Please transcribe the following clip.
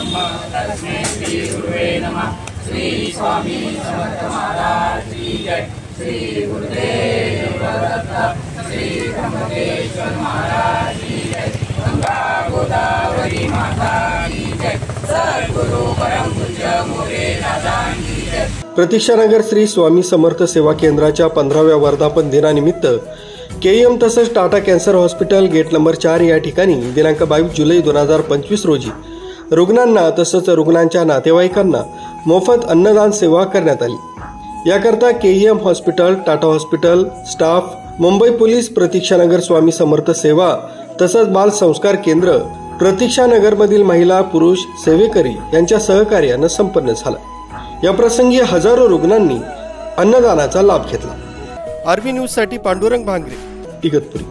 ब्रह्म तस्मै श्री गुरुवे नमः। श्री स्वामी समर्थ महाराज की जय। श्री गुरुदेव दत्त। श्री ब्रह्मदेश्वर महाराज की जय। गंगा गोदावरी माता की जय। सद्गुरु परम पूज्य मोरे दादा की जय। प्रतीक्षानगर श्री स्वामी समर्थ सेवा केंद्राच्या 15व्या वर्धापन दिनानिमित्त केईएम तसंच Tata cancer hospital gate number 4 या ठिकाणी दिनांक 22 जुलै 2025 रोजी रुग्णांना तसंच रुग्णांच्या नातेवाईकांना मोफत अन्नदान सेवा करण्यात आली। याकरता KEM hospital, Tata hospital staff, Mumbai police, Pratikshanagar Swami Samarth सेवा तसंच बाल संस्कार केंद्र, प्रतीक्षानगरमधील महिला पुरुष सेवेकरी यांच्या सहकार्याने संपन्न झाला। या प्रसंगी हजारो रुग्णांनी अन्नदानाचा लाभ घेतला। आरबी न्यूज साठी पांडुरंग भांगरे, इगतपुरी।